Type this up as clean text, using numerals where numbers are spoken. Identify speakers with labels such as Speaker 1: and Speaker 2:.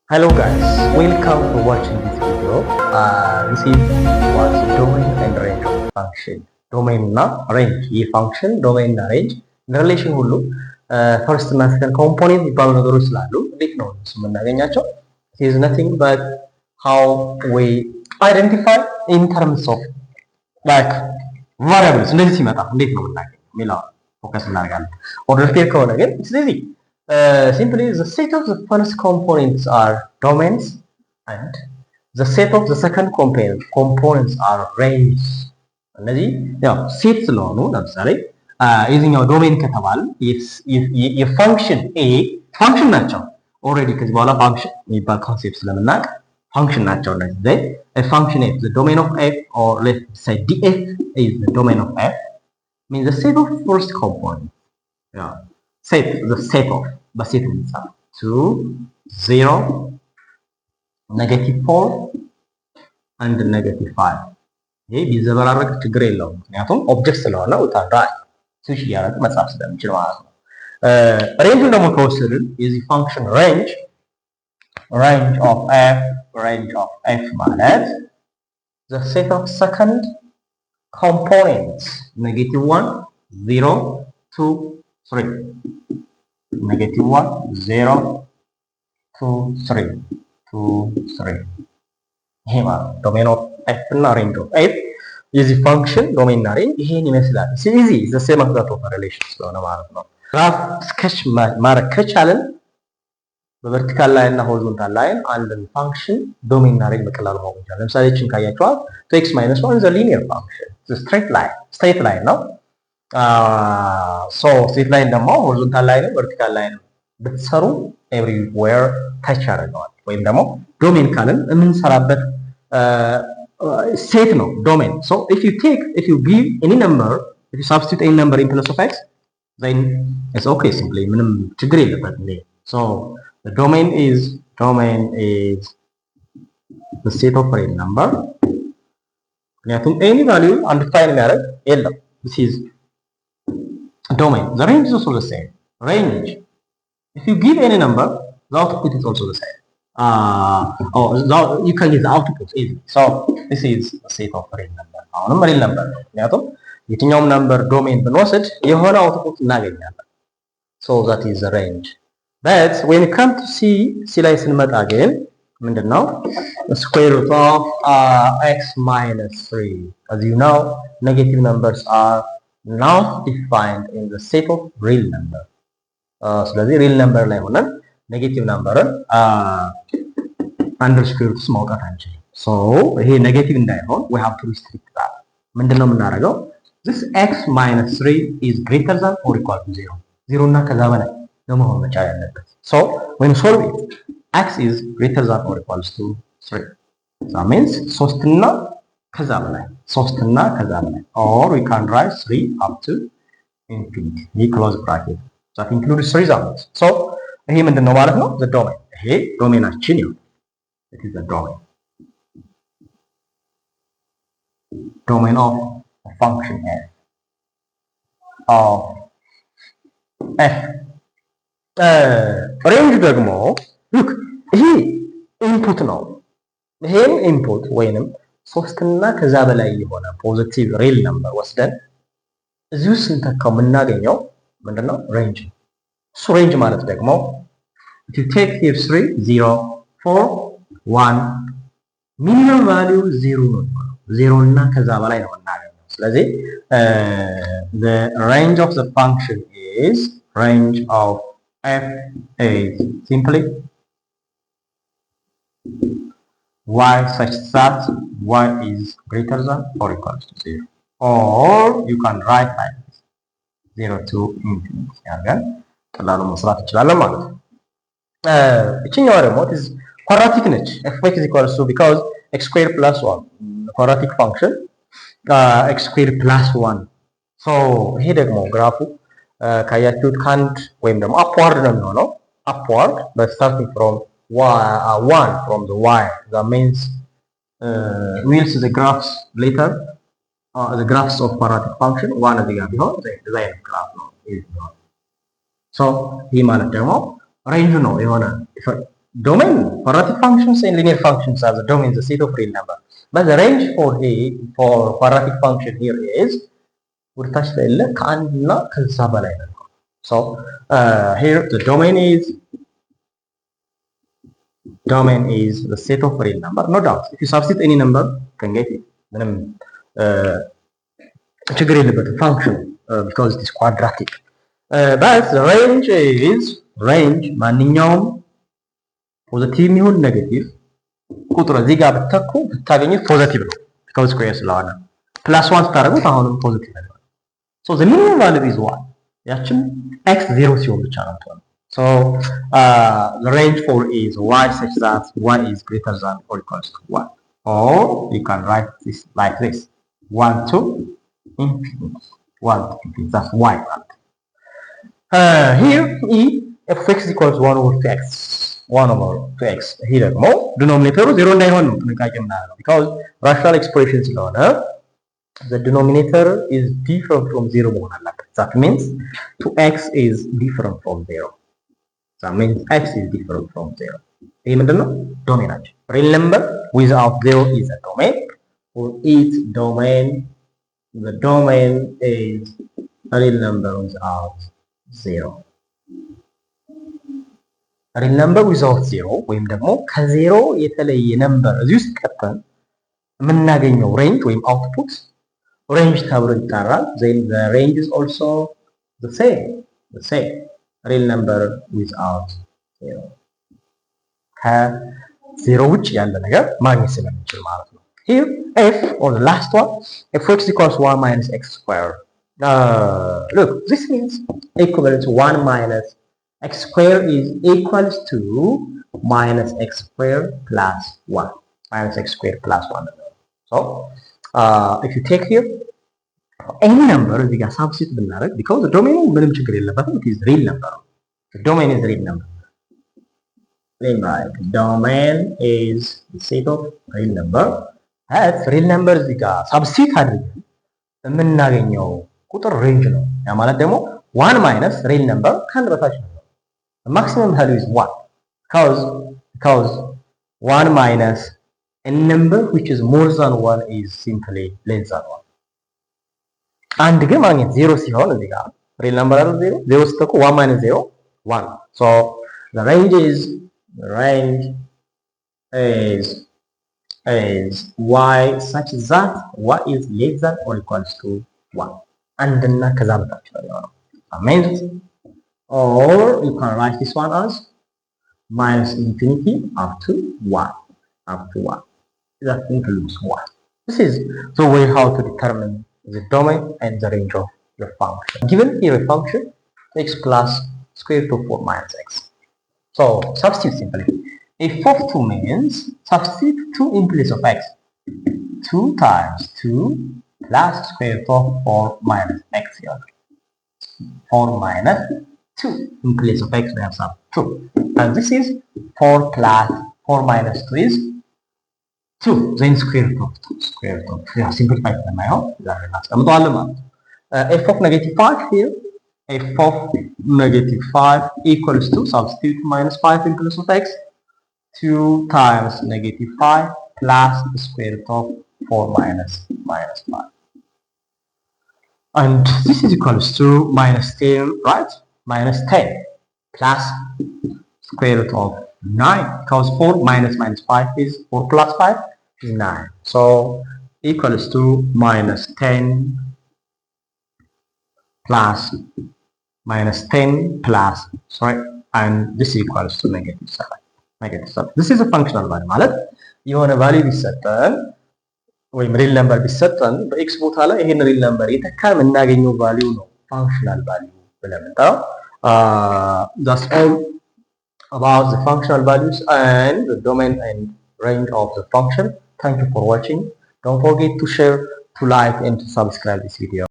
Speaker 1: Hello guys, welcome to watching this video. This is what's domain and range of function. Domain እና range ይህ function domain እና range relation ሁሉ first እና second component የሚባሉ ነገሮች ስላሉ እንዴት ነው እሱ የምናገኛቸው? It is nothing but how we identify in terms of like variables እንደዚህ ሲመጣ እንዴት ነው የምናገኘው የሚለው ፎከስ እናደርጋለን። ኦርደር ፔር ከሆነ ግን it's easy. Simply the set of the first components are domains and the set of the second components are ranges. እነዚህ ያው ሴት ስለሆኑ ለምሳሌ የዚህኛው ዶሜን ከተባለ የፋንክሽን ኤ ፋንክሽን ናቸው። ኦልሬዲ ከዚህ በኋላ ፋንክሽን የሚባል ኮንሴፕት ስለምናውቅ ፋንክሽን ናቸው እነዚህ። then a function f the domain of f or let's say df is the domain of f means the set of first component. Yeah. the set of በሴት እንጻፍ 2 0 -4 and -5 ይሄ ቢዘበራረቅ ችግር የለውም ምክንያቱም ኦብጀክት ስለሆነ ወታደራዊ ስዊች ያደረገ መጻፍ ስለሚችል ማለት ነው። ሬንጁን ደግሞ ከወሰድን የዚህ ፋንክሽን range of f ማለት the set of second components -1 0 2 3 -1 0 2 3 2 3 ይሄ ማለት ዶሜን ኦፍ f እና ሬንጅ ኦፍ f የዚህ ፋንክሽን ዶሜን እና ሬንጅ ይሄን ይመስላል። ኢዚ ዘ ሴም አስ ዛት ኦፍ ሪሌሽን ስለሆነ ማለት ነው። ግራፍ ስኬች ማድረግ ከቻለን በቨርቲካል ላይን እና ሆሪዞንታል ላይን አንድን ፋንክሽን ዶሜን እና ሬንጅ በቀላሉ ማወቅ እንችላለን። ለምሳሌ እቺን ካያችኋት 2x - 1 is a linear function. It's a straight line ነው። ስትሬት ላይን ደግሞ ሆሪዞንታል ላይን ቨርቲካል ላይን ብትሰሩ ኤቭሪዌር ታች ያደርገዋል። ወይም ደግሞ ዶሜን ካልን የምንሰራበት ሴት ነው ዶሜን። if you give any number, if you substitute any number in place of x, then it's okay simply ምንም ችግር የለበትም። so the domain is the set of real number ምክንያቱም any value undefined የሚያደርግ የለም። this is domain. The range is also the same. Range. If you give any number, the output is also the same. You can get the output easily. So this is a set of real number. አሁንም real number ነው። ምክንያቱም የትኛውም number domain ብንወስድ የሆነ output እናገኛለን. So that is the range. But when you come to C ላይ ስንመጣ ግን ምንድነው? square root of x minus 3. As you know, negative numbers are not defined in the set of real number. ስለዚህ real number ላይ ሆነን ኔጌቲቭ ነምበርን አንደር ስኩዌር ሩት ማውጣት አንችልም። so ይሄ ኔጌቲቭ እንዳይሆን we have to restrict that. ምንድነው የምናደርገው? this x minus 3 is greater than or equal to 0. 0 እና ከዛ በላይ ለመሆን መቻል ያለበት። so when you solve it, x is greater than or equals to 3. that means 3 እና ከዛ በላይ or we can write 3 up to infinity. ይህ close bracket that includes results. so ይሄ ምንድነው ማለት ነው? the domain. ይሄ ዶሜናችን ነው። it is the domain of a function f. range ደግሞ look ይሄ ኢንፑት ነው። ይሄን ኢንፑት ወይንም 3 እና ከዛ በላይ የሆነ ፖዚቲቭ ሪል ነምበር ወስደን እዚሁ ስንተካው የምናገኘው ምንድነው? ሬንጅ ነው። እሱ ሬንጅ ማለት ደግሞ if you take here 3 0 4 1 ሚኒመም ቫልዩ 0 ነው። 0 እና ከዛ በላይ ነው የምናገኘው። ስለዚህ the range of the function is range of f is simply y such that y is greater than or equal to 0, or you can write like this 0 to infinity. ያርጋል ቀላሉ መስራት እንችላለን ማለት ነው። እቺኛው ደግሞ is quadratic ነች። f(x) is equal to because x squared plus 1 quadratic function x squared plus 1. so ይሄ ደግሞ ግራፉ ካያችሁት ካንድ ወይም ደግሞ upward ነው የሚሆነው upward but starting from 1 from the y. that means we'll see the graphs later. The graphs of quadratic function 1 እዚህ ጋር ቢሆን the graph ነው። so ይሄ ማለት ደግሞ ሬንጅ ነው የሆነ domain for quadratic functions and linear functions are the domain, the set of real number. But the range for quadratic function here is ወደታች ላይ ያለ ከአንድና ከዛ በላይ ነው። So here the domain is the set of real number. No doubt, if you substitute any number, you can get it. ምንም ችግር የለበትም function because it is quadratic. But the range is ማንኛውም ፖዚቲቭ ይሁን ኔጌቲቭ ቁጥር እዚህ ጋር ብትተኩ ብታገኙት ፖዚቲቭ ነው because ስኩዌር ስለሆነ ፕላስ 1 ስታደርጉት አሁንም ፖዚቲቭ ነው። So the minimum value is 1. ያችን x 0 ሲሆን ብቻ ነው የምትሆነው። So the range for is y such that y is greater than or equals to 1. Or you can write this like this. 1 to infinity. 1 to infinity. That's y. Here f of x equals 1 over 2x. 1 over 2x. here ደግሞ ዲኖሚኔተሩ 0 እንዳይሆን ነው ጥንቃቄ የምናደርገው because rational expression ስለሆነ the denominator is different from 0 መሆን አለበት። that means 2x is different from 0. that means x is different from 0. ይሄ ምንድነው ዶሜናችን real number without 0 is a domain. For its domain the domain is a real number without 0. real number without 0 ወይም ደግሞ ከ0 የተለየ ነምበር እዚህ ውስጥ ከተን የምናገኘው ሬንጅ ወይም አውትፑት ሬንጅ ተብሎ ይጠራል። then the range is also the same real number without 0 ከ0 ውጭ ያለ ነገር ማግኘት ስለምንችል ማለት ነው። here f or the last one f x equals 1 minus x squared. Look, this means equivalent to 1 minus x squared is equals to minus x squared plus 1. Minus x squared plus 1. So if you take here any number እዚህ ጋር substitute ብናደርግ because the domain ምንም ችግር የለበትም it is real number. The domain is real number. Right. Domain is the set of real number. That's real number እዚህ ጋር substitute አድርገን የምናገኘው ቁጥር range ነው። ያ ማለት ደግሞ 1 minus real number ከአንድ በታች ነው። The maximum value is 1 because 1 minus a number which is more than 1 is simply less than 1. አንድ ግን ማግኘት 0 ሲሆን እዚህ ጋር real number አይደል 0 ስትተኩ 1 minus 0 1. So the range is y such that y is less than or equals to 1. አንድና ከዛ በታች ነው የሚሆነው. Means or you can write this one as minus infinity up to 1. That includes 1. This is the way how to determine the domain and the range of your function. Given here a function x plus square root of 4 minus x. So substitute simply. F of 2 means substitute 2 in place of x. 2 times 2 plus square root of 4 minus x here. 4 minus 2 in place of x we have some 2. And this is 4 plus 4 minus 2 is 2. Then square root of 2. Yeah, simplify them. I hope that is f of negative 5 here. F of negative 5 equals to substitute minus 5 in place of x. 2 times negative 5 plus the square root of 4 minus 5. And this is equals to minus 10, right? Minus 10 plus square root of 9 because 4 minus 5 is 4 plus 5 is 9. So equals to minus 10 plus and this equals to negative 7. This is a functional value ማለት የሆነ ቫልዩ ቢሰጠን ወይም ሪል ነምበር ቢሰጠን በኤክስ ቦታ ላይ ይሄን ሪል ነምበር የተካ የምናገኘው ቫልዩ ነው functional value ብለን የምንጠራው። That's all about the functional values and the domain and range of the function. Thank you for watching. Don't forget to share, to like and to subscribe this video.